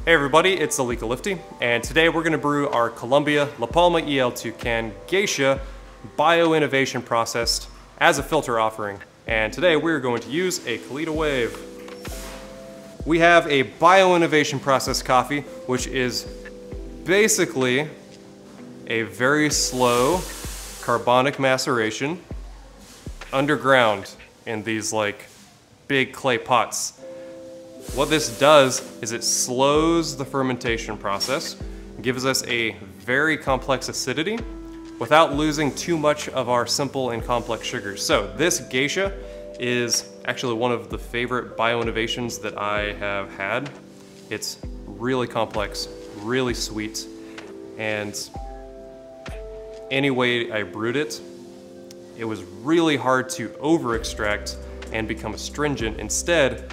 Hey everybody, it's Alika Lifty, and today we're going to brew our Colombia Palma Y El Tucán Gesha Bioinnovation processed as a filter offering. And today we're going to use a Kalita Wave. We have a Bioinnovation processed coffee, which is basically a very slow carbonic maceration underground in these like big clay pots. What this does is it slows the fermentation process, gives us a very complex acidity without losing too much of our simple and complex sugars. So this Gesha is actually one of the favorite Bioinnovations that I have had. It's really complex, really sweet, and any way I brewed it, it was really hard to over extract and become astringent. Instead,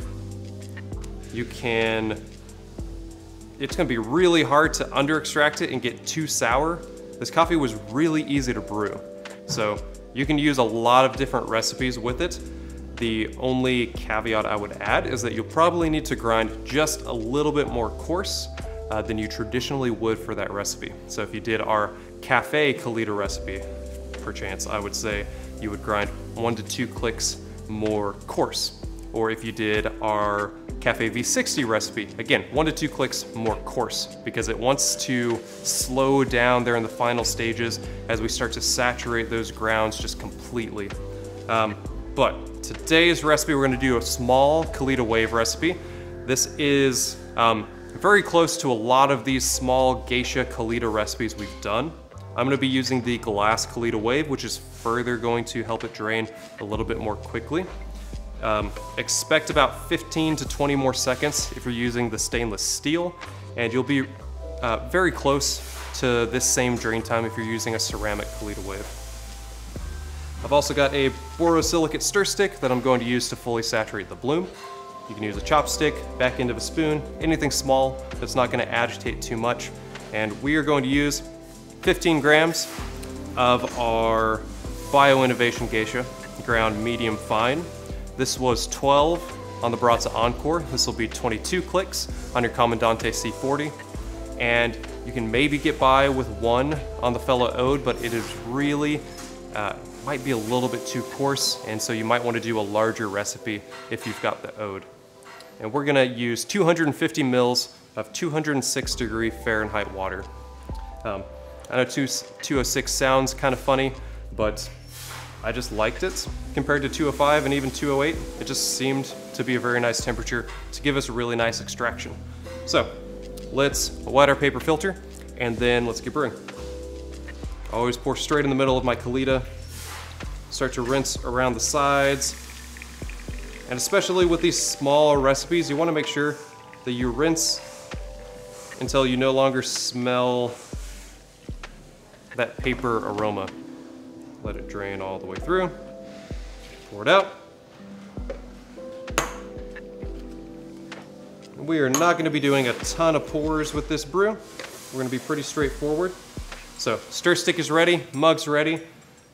it's gonna be really hard to under extract it and get too sour. This coffee was really easy to brew. So you can use a lot of different recipes with it. The only caveat I would add is that you'll probably need to grind just a little bit more coarse than you traditionally would for that recipe. So if you did our cafe Kalita recipe, perchance, I would say you would grind 1 to 2 clicks more coarse. Or if you did our Cafe V60 recipe, again, 1 to 2 clicks more coarse, because it wants to slow down there in the final stages as we start to saturate those grounds just completely. But today's recipe, we're gonna do a small Kalita Wave recipe. This is very close to a lot of these small Gesha Kalita recipes we've done. I'm gonna be using the glass Kalita Wave, which is further going to help it drain a little bit more quickly. Expect about 15 to 20 more seconds if you're using the stainless steel, and you'll be very close to this same drain time if you're using a ceramic Kalita Wave. I've also got a borosilicate stir stick that I'm going to use to fully saturate the bloom. You can use a chopstick, back end of a spoon, anything small that's not going to agitate too much. And we are going to use 15 grams of our Bioinnovation Gesha, ground medium fine. This was 12 on the Baratza Encore. This will be 22 clicks on your Comandante C40. And you can maybe get by with 1 on the Fellow Ode, but it is really, might be a little bit too coarse, and so you might want to do a larger recipe if you've got the Ode. And we're gonna use 250 mils of 206 Fahrenheit water. I know 206 sounds kind of funny, but I just liked it compared to 205 and even 208. It just seemed to be a very nice temperature to give us a really nice extraction. So let's wet our paper filter and then let's get brewing. I always pour straight in the middle of my Kalita. Start to rinse around the sides. And especially with these smaller recipes, you want to make sure that you rinse until you no longer smell that paper aroma. Let it drain all the way through. Pour it out. We are not going to be doing a ton of pours with this brew. We're going to be pretty straightforward. So stir stick is ready, mug's ready,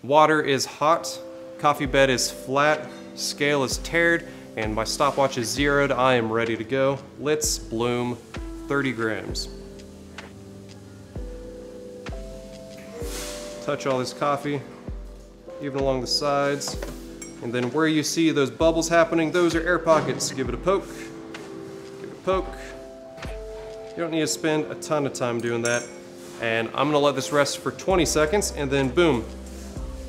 water is hot, coffee bed is flat, scale is tiered, and my stopwatch is zeroed. I am ready to go. Let's bloom 30 grams. Touch all this coffee, even along the sides. And then where you see those bubbles happening, those are air pockets. Give it a poke, give it a poke. You don't need to spend a ton of time doing that. And I'm gonna let this rest for 20 seconds and then boom,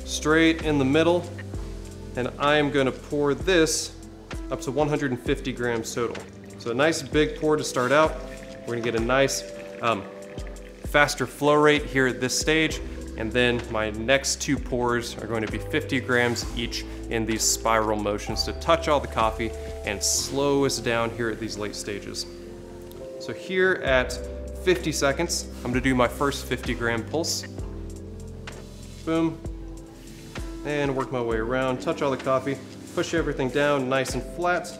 straight in the middle. And I'm gonna pour this up to 150 grams total. So a nice big pour to start out. We're gonna get a nice faster flow rate here at this stage. And then my next 2 pours are going to be 50 grams each in these spiral motions to touch all the coffee and slow us down here at these late stages. So here at 50 seconds, I'm gonna do my first 50 gram pulse. Boom. And work my way around, touch all the coffee, push everything down nice and flat.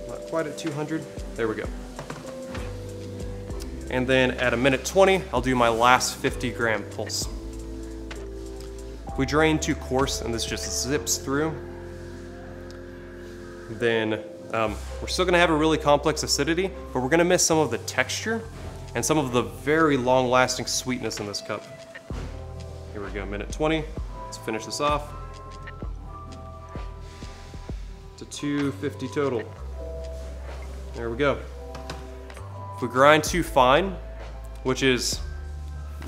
Not quite at 200, there we go. And then at a minute 20, I'll do my last 50 gram pulse. If we drain too coarse and this just zips through, then We're still gonna have a really complex acidity, but we're gonna miss some of the texture and some of the very long-lasting sweetness in this cup. Here we go, minute 20. Let's finish this off. To 250 total. There we go. If we grind too fine, which is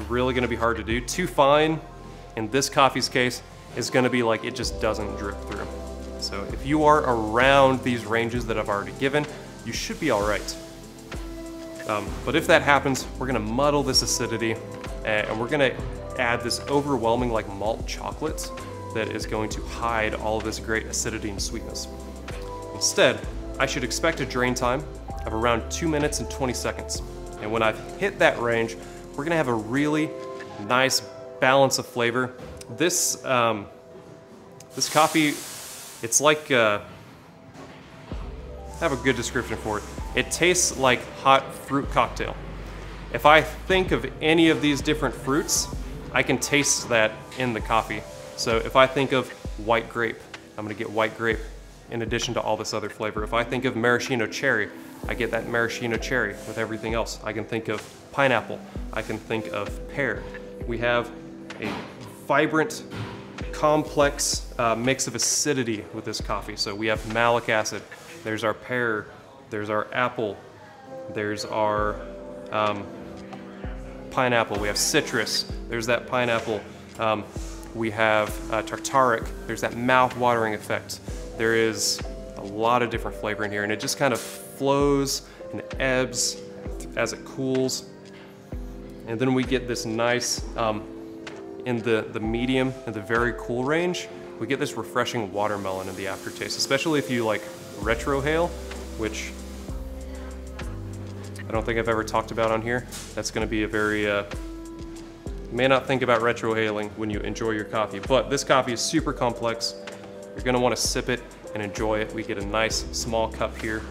really gonna be hard to do, too fine in this coffee's case is gonna be like it just doesn't drip through. So if you are around these ranges that I've already given, you should be all right. But if that happens, we're gonna muddle this acidity and we're gonna add this overwhelming like malt chocolate that is going to hide all of this great acidity and sweetness. Instead, I should expect a drain time of around 2 minutes and 20 seconds. And when I've hit that range, we're gonna have a really nice balance of flavor. This coffee, it's like, I have a good description for it. It tastes like hot fruit cocktail. If I think of any of these different fruits, I can taste that in the coffee. So if I think of white grape, I'm gonna get white grape in addition to all this other flavor. If I think of maraschino cherry, I get that maraschino cherry with everything else. I can think of pineapple. I can think of pear. We have a vibrant, complex mix of acidity with this coffee. So we have malic acid, there's our pear, there's our apple, there's our pineapple, we have citrus, there's that pineapple, we have tartaric, there's that mouth-watering effect. There is a lot of different flavor in here, and it just kind of flows and ebbs as it cools. And then we get this nice, in the medium and the very cool range, we get this refreshing watermelon in the aftertaste, especially if you like retrohale, which I don't think I've ever talked about on here. That's gonna be a very, you may not think about retrohaling when you enjoy your coffee, but this coffee is super complex. You're gonna wanna sip it and enjoy it. We get a nice small cup here.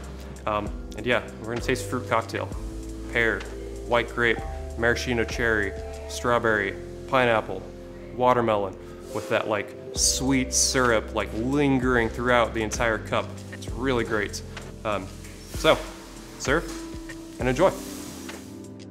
And yeah, we're gonna taste fruit cocktail. Pear, white grape, maraschino cherry, strawberry, pineapple, watermelon, with that like sweet syrup like lingering throughout the entire cup. It's really great. So, serve and enjoy.